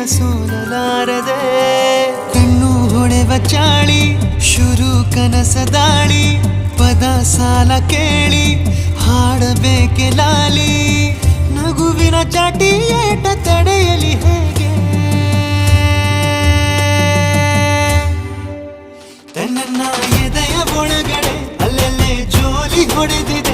ಸೋಲಲಾರದೆ ಕಣ್ಣು ಹೊಳೆವ ಚಾಳಿ ಶುರು ಕನಸ ದಾಳಿ ಪದ ಸಾಲ ಕೇಳಿ ಹಾಡಬೇಕೆ ಲಾಲಿ ನಗುವಿನ ಚಾಟಿ ಏಟ ತಡೆಯಲಿ ಹೇಗೆ ತನ್ನ ಎದೆಯ ಒಳಗಡೆ ಅಲ್ಲೆಲ್ಲೇ ಜೋಲಿ ಹೊಡೆದಿದೆ